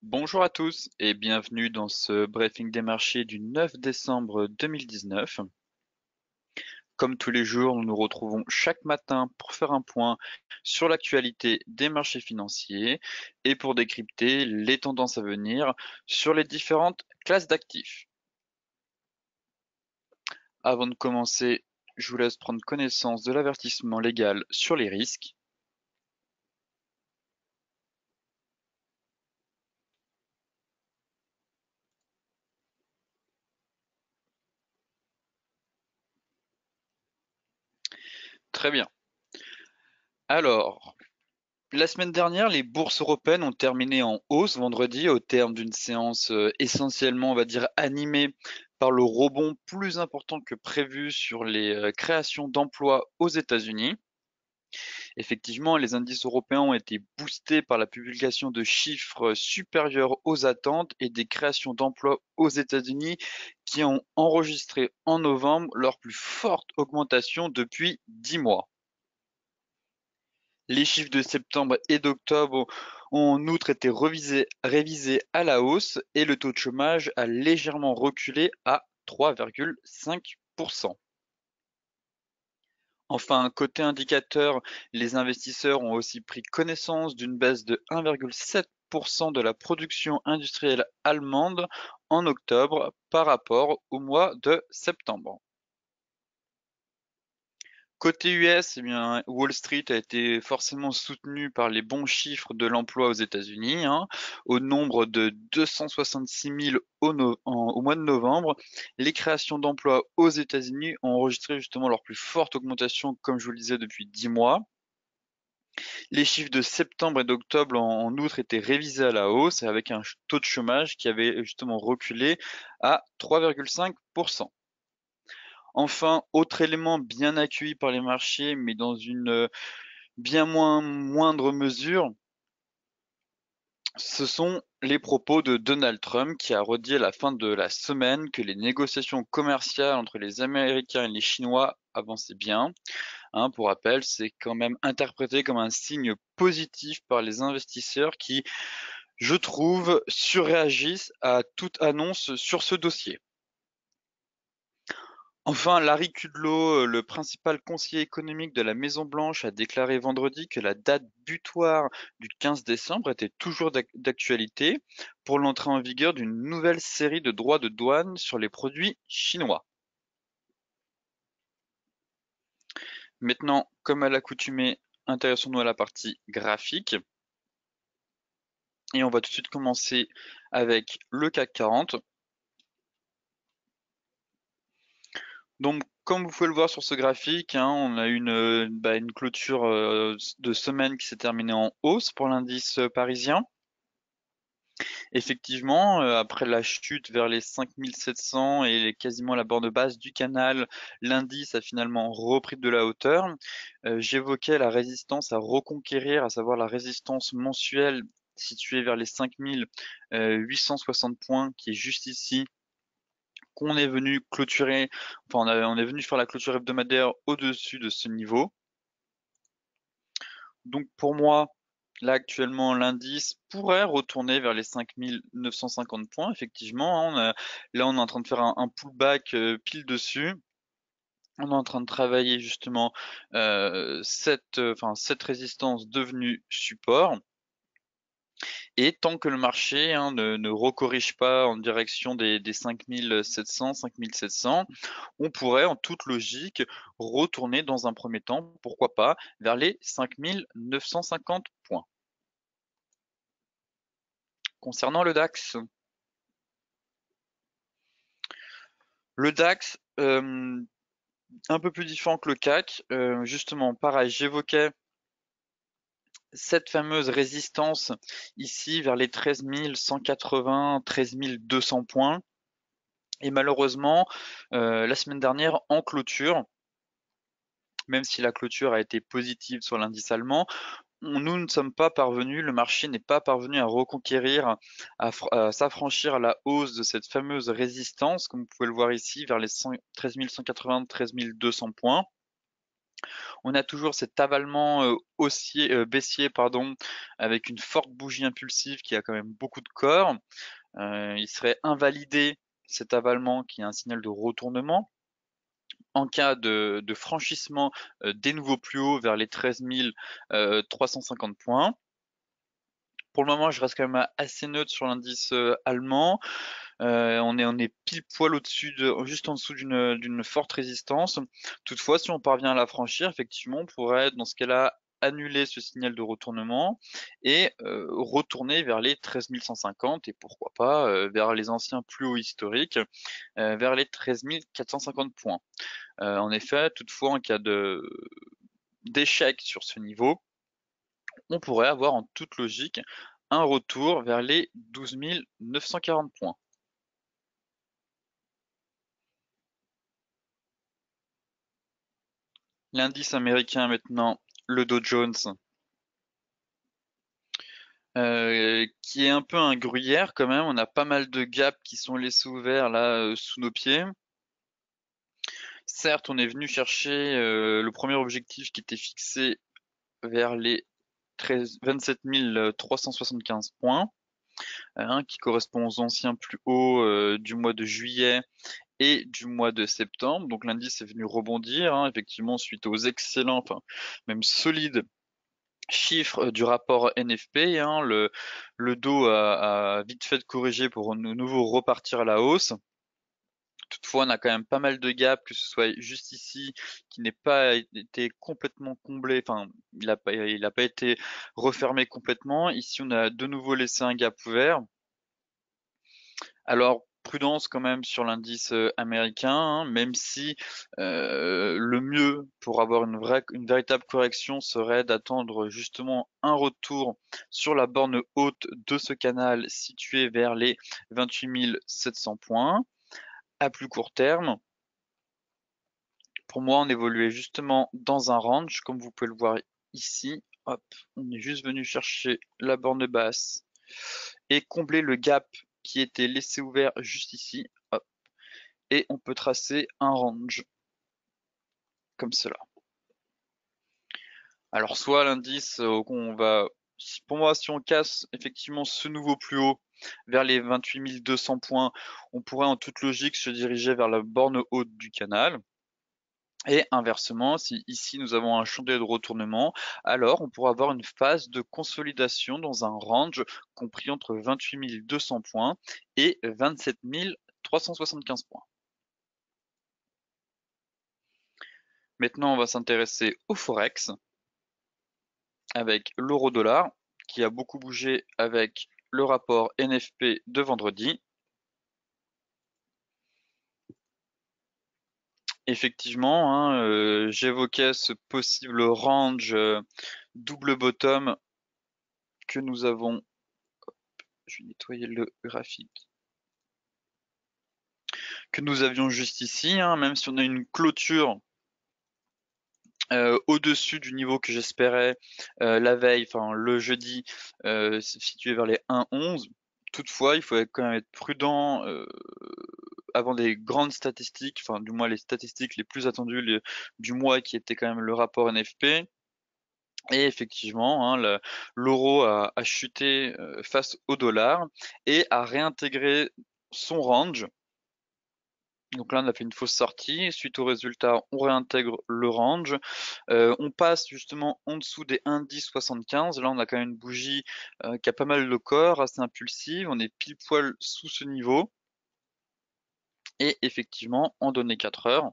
Bonjour à tous et bienvenue dans ce briefing des marchés du 9 décembre 2019. Comme tous les jours, nous nous retrouvons chaque matin pour faire un point sur l'actualité des marchés financiers et pour décrypter les tendances à venir sur les différentes classes d'actifs. Avant de commencer, je vous laisse prendre connaissance de l'avertissement légal sur les risques. Très bien. Alors, la semaine dernière, les bourses européennes ont terminé en hausse vendredi au terme d'une séance essentiellement, on va dire, animée par le rebond plus important que prévu sur les créations d'emplois aux États-Unis. Effectivement, les indices européens ont été boostés par la publication de chiffres supérieurs aux attentes et des créations d'emplois aux États-Unis qui ont enregistré en novembre leur plus forte augmentation depuis 10 mois. Les chiffres de septembre et d'octobre ont en outre été révisés à la hausse et le taux de chômage a légèrement reculé à 3,5%. Enfin, côté indicateur, les investisseurs ont aussi pris connaissance d'une baisse de 1,7% de la production industrielle allemande en octobre par rapport au mois de septembre. Côté US, eh bien, Wall Street a été forcément soutenu par les bons chiffres de l'emploi aux États-Unis, hein, au nombre de 266 000 au mois de novembre. Les créations d'emplois aux États-Unis ont enregistré justement leur plus forte augmentation, comme je vous le disais, depuis 10 mois. Les chiffres de septembre et d'octobre en outre étaient révisés à la hausse avec un taux de chômage qui avait justement reculé à 3,5%. Enfin, autre élément bien accueilli par les marchés, mais dans une bien moindre mesure, ce sont les propos de Donald Trump qui a redit à la fin de la semaine que les négociations commerciales entre les Américains et les Chinois avançaient bien. Hein, pour rappel, c'est quand même interprété comme un signe positif par les investisseurs qui, je trouve, surréagissent à toute annonce sur ce dossier. Enfin, Larry Kudlow, le principal conseiller économique de la Maison-Blanche, a déclaré vendredi que la date butoir du 15 décembre était toujours d'actualité pour l'entrée en vigueur d'une nouvelle série de droits de douane sur les produits chinois. Maintenant, comme à l'accoutumée, intéressons-nous à la partie graphique et on va tout de suite commencer avec le CAC 40. Donc, comme vous pouvez le voir sur ce graphique, hein, on a une clôture de semaine qui s'est terminée en hausse pour l'indice parisien. Effectivement, après la chute vers les 5700 et quasiment la borne basse du canal, l'indice a finalement repris de la hauteur. J'évoquais la résistance à reconquérir, à savoir la résistance mensuelle située vers les 5860 points, qui est juste ici, qu'on est venu clôturer, enfin on est venu faire la clôture hebdomadaire au-dessus de ce niveau. Donc pour moi, là actuellement, l'indice pourrait retourner vers les 5950 points, effectivement, hein. Là, on est en train de faire un pullback pile dessus. On est en train de travailler justement cette résistance devenue support. Et tant que le marché, hein, ne recorrige pas en direction des 5700, 5700, on pourrait en toute logique retourner dans un premier temps, pourquoi pas, vers les 5950 points. Concernant le DAX, un peu plus différent que le CAC, justement, pareil, j'évoquais cette fameuse résistance ici vers les 13 180, 13 200 points. Et malheureusement, la semaine dernière, en clôture, même si la clôture a été positive sur l'indice allemand, nous ne sommes pas parvenus, le marché n'est pas parvenu à reconquérir, à s'affranchir à la hausse de cette fameuse résistance, comme vous pouvez le voir ici, vers les 13 180, 13 200 points. On a toujours cet avalement baissier, pardon, avec une forte bougie impulsive qui a quand même beaucoup de corps. Il serait invalidé cet avalement qui est un signal de retournement. En cas de franchissement des nouveaux plus hauts vers les 13 350 points. Pour le moment, je reste quand même assez neutre sur l'indice allemand. On est pile poil juste en dessous d'une forte résistance. Toutefois, si on parvient à la franchir, effectivement, on pourrait, dans ce cas-là, annuler ce signal de retournement et retourner vers les 13 150 et pourquoi pas vers les anciens plus hauts historiques, vers les 13 450 points. En effet, toutefois, en cas d'échec sur ce niveau, on pourrait avoir en toute logique un retour vers les 12 940 points. L'indice américain maintenant, le Dow Jones, qui est un peu un gruyère quand même. On a pas mal de gaps qui sont laissés ouverts là sous nos pieds. Certes, on est venu chercher le premier objectif qui était fixé vers les 27 375 points, qui correspond aux anciens plus hauts du mois de juillet et du mois de septembre. Donc l'indice est venu rebondir, effectivement, suite aux excellents, enfin même solides chiffres du rapport NFP. Le Dow a vite fait de corriger pour de nouveau repartir à la hausse. Toutefois, on a quand même pas mal de gaps, que ce soit juste ici, qui n'est pas été complètement comblé, enfin, il a pas été refermé complètement. Ici, on a de nouveau laissé un gap ouvert. Alors, prudence quand même sur l'indice américain, même si le mieux pour avoir une véritable correction serait d'attendre justement un retour sur la borne haute de ce canal situé vers les 28 700 points à plus court terme. Pour moi, on évoluait justement dans un range, comme vous pouvez le voir ici. Hop, on est juste venu chercher la borne basse et combler le gap qui était laissé ouvert juste ici. Hop. Et on peut tracer un range comme cela. Alors soit l'indice, pour moi, si on casse effectivement ce nouveau plus haut vers les 28 200 points, on pourrait en toute logique se diriger vers la borne haute du canal. Et inversement, si ici nous avons un chandelier de retournement, alors on pourra avoir une phase de consolidation dans un range compris entre 28 200 points et 27 375 points. Maintenant, on va s'intéresser au Forex avec l'euro-dollar qui a beaucoup bougé avec le rapport NFP de vendredi. Effectivement, j'évoquais ce possible range double bottom que nous avons. Je vais nettoyer le graphique. Que nous avions juste ici, même si on a une clôture au-dessus du niveau que j'espérais la veille, enfin le jeudi, situé vers les 1,11. Toutefois, il faut quand même être prudent avant des grandes statistiques, enfin du moins les statistiques les plus attendues du mois qui était quand même le rapport NFP. Et effectivement, l'euro a chuté face au dollar et a réintégré son range. Donc là, on a fait une fausse sortie. Suite au résultat, on réintègre le range. On passe justement en dessous des 1,1075. Là, on a quand même une bougie qui a pas mal de corps, assez impulsive. On est pile poil sous ce niveau. Et effectivement, en données 4 heures,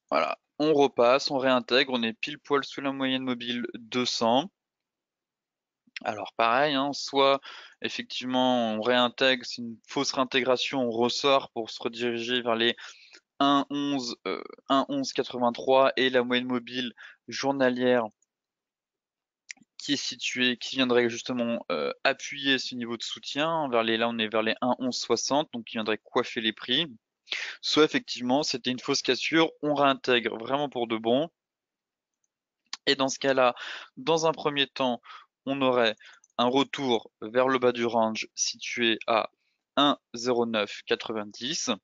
voilà, on repasse, on réintègre. On est pile poil sous la moyenne mobile 200. Alors pareil, soit effectivement on réintègre, c'est une fausse réintégration, on ressort pour se rediriger vers les 1,11, 1,1183 et la moyenne mobile journalière qui viendrait justement appuyer ce niveau de soutien. Là on est vers les 1,1160, donc qui viendrait coiffer les prix. Soit effectivement c'était une fausse cassure, on réintègre vraiment pour de bon. Et dans ce cas-là, dans un premier temps, on aurait un retour vers le bas du range situé à 1,0990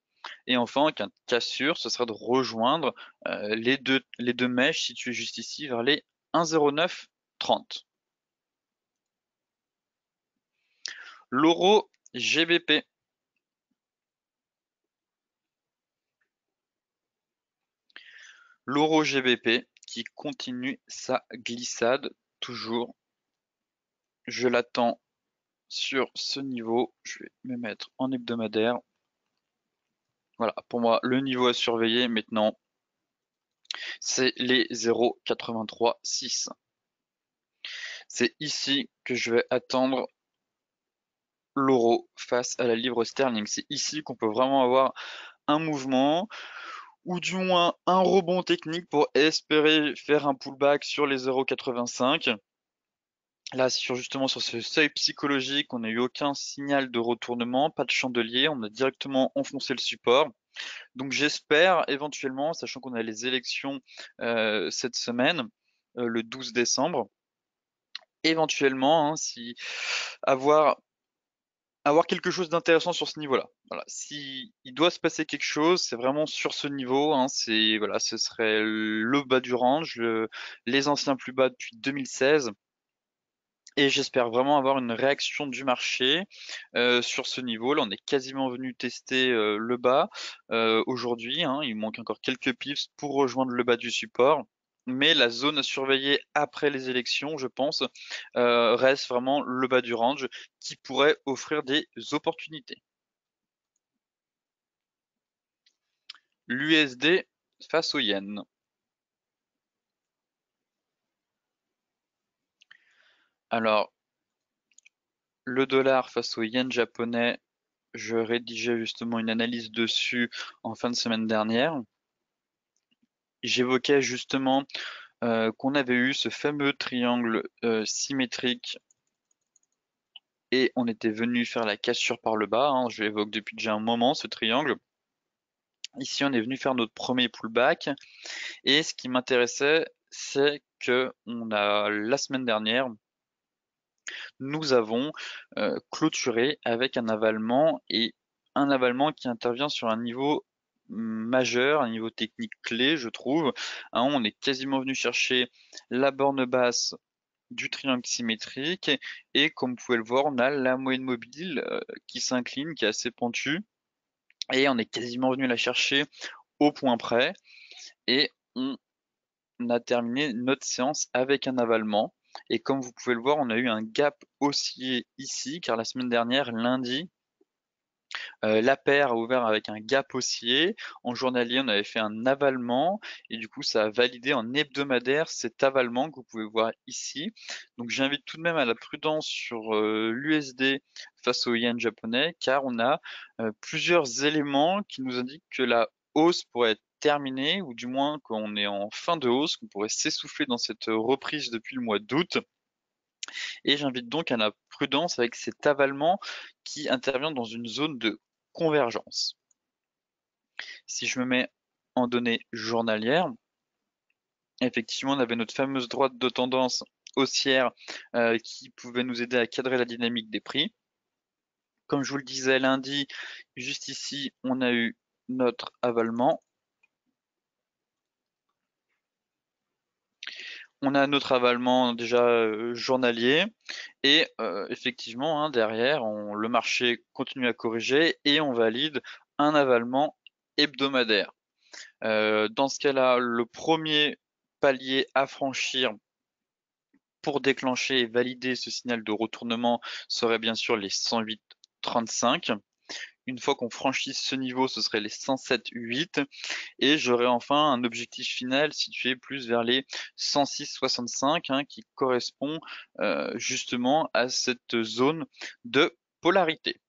Et enfin, en cas de cassure, ce sera de rejoindre les deux mèches situées juste ici vers les 1,0930. L'euro GBP. L'euro GBP qui continue sa glissade toujours. Je l'attends sur ce niveau. Je vais me mettre en hebdomadaire. Voilà, pour moi, le niveau à surveiller maintenant, c'est les 0,836. C'est ici que je vais attendre l'euro face à la livre sterling. C'est ici qu'on peut vraiment avoir un mouvement ou du moins un rebond technique pour espérer faire un pullback sur les 0,85. Là, justement sur ce seuil psychologique, on n'a eu aucun signal de retournement, pas de chandelier, on a directement enfoncé le support. Donc j'espère éventuellement, sachant qu'on a les élections cette semaine, le 12 décembre, éventuellement, hein, si avoir quelque chose d'intéressant sur ce niveau-là. Voilà, si il doit se passer quelque chose, c'est vraiment sur ce niveau, hein, c'est voilà, ce serait le bas du range, les anciens plus bas depuis 2016. Et j'espère vraiment avoir une réaction du marché sur ce niveau. Là, on est quasiment venu tester le bas aujourd'hui, hein. Il manque encore quelques pips pour rejoindre le bas du support. Mais la zone à surveiller après les élections, je pense, reste vraiment le bas du range qui pourrait offrir des opportunités. L'USD face au yen. Alors, le dollar face au yen japonais, je rédigeais justement une analyse dessus en fin de semaine dernière. J'évoquais justement qu'on avait eu ce fameux triangle symétrique et on était venu faire la cassure par le bas, hein. Je l'évoque depuis déjà un moment, ce triangle. Ici, on est venu faire notre premier pullback et ce qui m'intéressait, c'est que on a la semaine dernière, nous avons clôturé avec un avalement et un avalement qui intervient sur un niveau majeur, un niveau technique clé, je trouve. Hein, on est quasiment venu chercher la borne basse du triangle symétrique et comme vous pouvez le voir, on a la moyenne mobile qui s'incline, qui est assez pentue et on est quasiment venu la chercher au point près et on a terminé notre séance avec un avalement. Et comme vous pouvez le voir, on a eu un gap haussier ici, car la semaine dernière, lundi, la paire a ouvert avec un gap haussier. En journalier, on avait fait un avalement et du coup, ça a validé en hebdomadaire cet avalement que vous pouvez voir ici. Donc, j'invite tout de même à la prudence sur l'USD face au yen japonais, car on a plusieurs éléments qui nous indiquent que la hausse pourrait être terminée, ou du moins qu'on est en fin de hausse, qu'on pourrait s'essouffler dans cette reprise depuis le mois d'août. Et j'invite donc à la prudence avec cet avalement qui intervient dans une zone de convergence. Si je me mets en données journalières, effectivement, on avait notre fameuse droite de tendance haussière qui pouvait nous aider à cadrer la dynamique des prix. Comme je vous le disais lundi, juste ici, on a eu notre avalement. On a notre avalement déjà journalier et effectivement, hein, derrière, le marché continue à corriger et on valide un avalement hebdomadaire. Dans ce cas-là, le premier palier à franchir pour déclencher et valider ce signal de retournement serait bien sûr les 108,35. Une fois qu'on franchit ce niveau, ce serait les 107,8 et j'aurai enfin un objectif final situé plus vers les 106,65 hein, qui correspond justement à cette zone de polarité.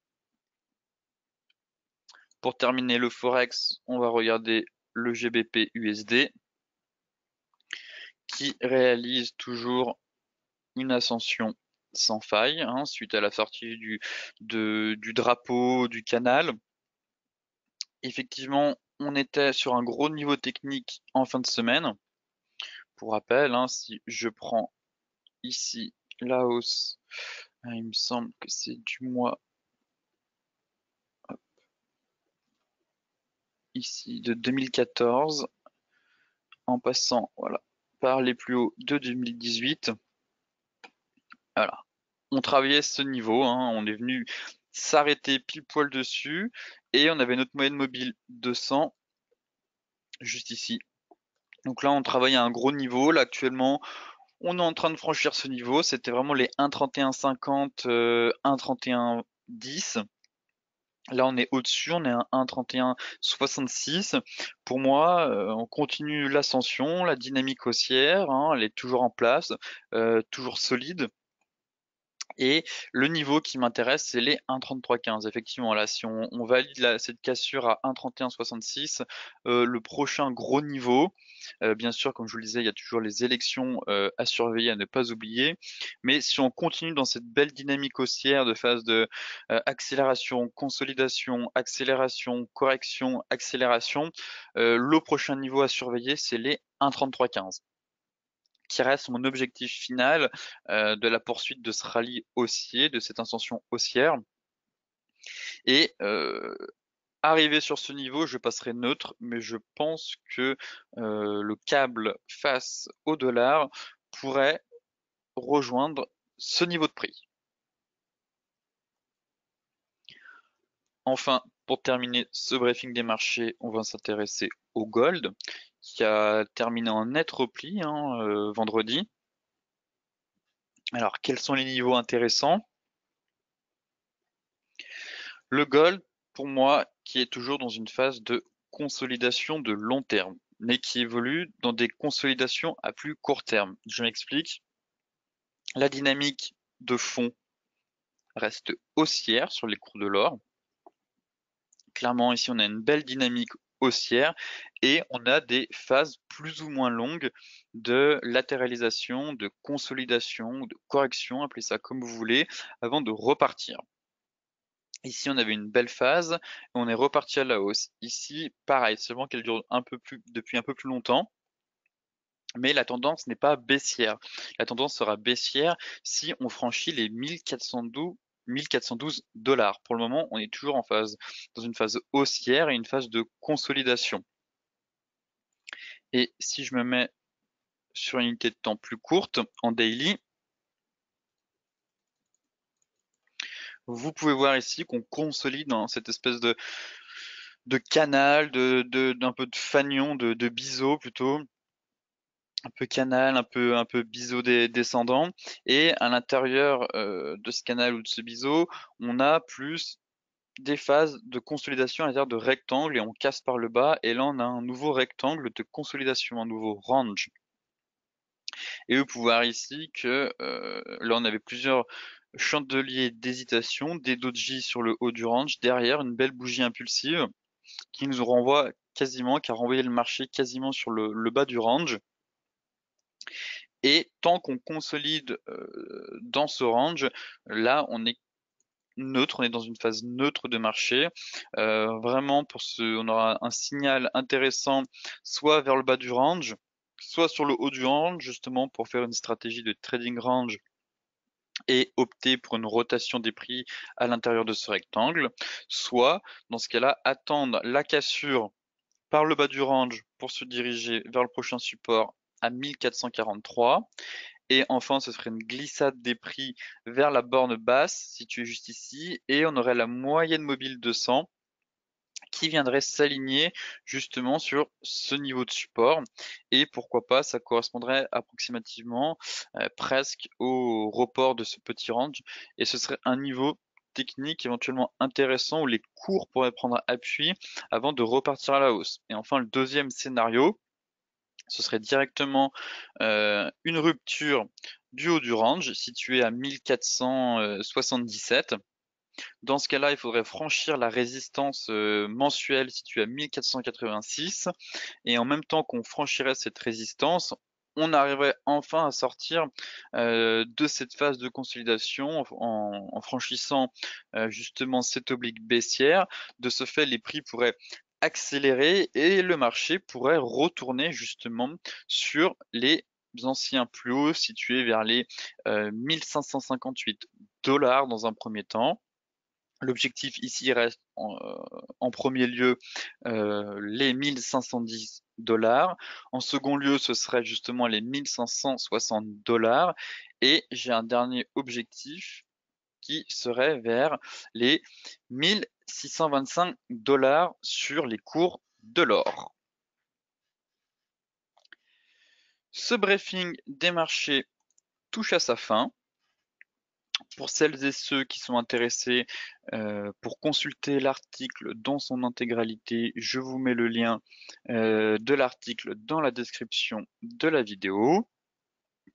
Pour terminer le Forex, on va regarder le GBP USD qui réalise toujours une ascension sans faille hein, suite à la sortie du drapeau du canal. Effectivement, on était sur un gros niveau technique en fin de semaine. Pour rappel, hein, si je prends ici la hausse, il me semble que c'est du mois ici de 2014 en passant voilà, par les plus hauts de 2018. Voilà. On travaillait ce niveau, hein, on est venu s'arrêter pile poil dessus et on avait notre moyenne mobile 200 juste ici. Donc là, on travaillait à un gros niveau. Là, actuellement, on est en train de franchir ce niveau. C'était vraiment les 1,3150, 1,3110. Là, on est au-dessus, on est à 1,3166. Pour moi, on continue l'ascension, la dynamique haussière, hein, elle est toujours en place, toujours solide. Et le niveau qui m'intéresse, c'est les 1,3315. Effectivement, là, si on valide cette cassure à 1,3166, le prochain gros niveau, bien sûr, comme je vous le disais, il y a toujours les élections à surveiller, à ne pas oublier. Mais si on continue dans cette belle dynamique haussière de phase de accélération, consolidation, accélération, correction, accélération, le prochain niveau à surveiller, c'est les 1,3315 qui reste mon objectif final de la poursuite de ce rallye haussier, de cette ascension haussière. Et arrivé sur ce niveau, je passerai neutre, mais je pense que le câble face au dollar pourrait rejoindre ce niveau de prix. Enfin, pour terminer ce briefing des marchés, on va s'intéresser au gold, qui a terminé en net repli vendredi. Alors, quels sont les niveaux intéressants? Le gold, pour moi, qui est toujours dans une phase de consolidation de long terme, mais qui évolue dans des consolidations à plus court terme. Je m'explique. La dynamique de fond reste haussière sur les cours de l'or. Clairement, ici, on a une belle dynamique haussière et on a des phases plus ou moins longues de latéralisation, de consolidation, de correction, appelez ça comme vous voulez, avant de repartir. Ici, on avait une belle phase, et on est reparti à la hausse. Ici, pareil, seulement qu'elle dure depuis un peu plus longtemps, mais la tendance n'est pas baissière. La tendance sera baissière si on franchit les 1412 dollars. Pour le moment, on est toujours dans une phase haussière et une phase de consolidation. Et si je me mets sur une unité de temps plus courte, en daily, vous pouvez voir ici qu'on consolide dans cette espèce de canal, d'un peu de fanion, de biseau plutôt, un peu canal, un peu biseau descendant. Et à l'intérieur de ce canal ou de ce biseau, on a plus des phases de consolidation à l'intérieur de rectangles et on casse par le bas. Et là, on a un nouveau rectangle de consolidation, un nouveau range. Et vous pouvez voir ici que là, on avait plusieurs chandeliers d'hésitation, des doji sur le haut du range, derrière une belle bougie impulsive qui nous renvoie quasiment, qui a renvoyé le marché quasiment sur le bas du range. Et tant qu'on consolide dans ce range, là, on est neutre, on est dans une phase neutre de marché. Vraiment, on aura un signal intéressant soit vers le bas du range, soit sur le haut du range, justement pour faire une stratégie de trading range et opter pour une rotation des prix à l'intérieur de ce rectangle, soit, dans ce cas-là, attendre la cassure par le bas du range pour se diriger vers le prochain support à 1443. Et enfin, ce serait une glissade des prix vers la borne basse située juste ici. Et on aurait la moyenne mobile 200 qui viendrait s'aligner justement sur ce niveau de support. Et pourquoi pas, ça correspondrait approximativement presque au report de ce petit range. Et ce serait un niveau technique éventuellement intéressant où les cours pourraient prendre appui avant de repartir à la hausse. Et enfin, le deuxième scénario, ce serait directement une rupture du haut du range situé à 1477. Dans ce cas-là, il faudrait franchir la résistance mensuelle située à 1486 et en même temps qu'on franchirait cette résistance, on arriverait enfin à sortir de cette phase de consolidation en franchissant justement cette oblique baissière. De ce fait, les prix pourraient accélérer et le marché pourrait retourner justement sur les anciens plus hauts situés vers les 1558 dollars dans un premier temps. L'objectif ici reste en premier lieu les 1510 $. En second lieu, ce serait justement les 1560 $. Et j'ai un dernier objectif qui serait vers les 1625 $ sur les cours de l'or. Ce briefing des marchés touche à sa fin. Pour celles et ceux qui sont intéressés, pour consulter l'article dans son intégralité, je vous mets le lien de l'article dans la description de la vidéo.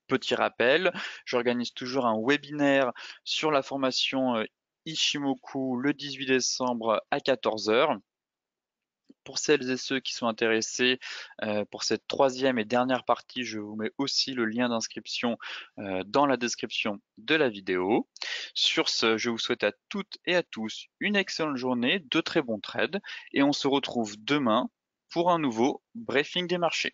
Petit rappel, j'organise toujours un webinaire sur la formation Ishimoku le 18 décembre à 14 heures. Pour celles et ceux qui sont intéressés pour cette troisième et dernière partie, je vous mets aussi le lien d'inscription dans la description de la vidéo. Sur ce, je vous souhaite à toutes et à tous une excellente journée, de très bons trades et on se retrouve demain pour un nouveau briefing des marchés.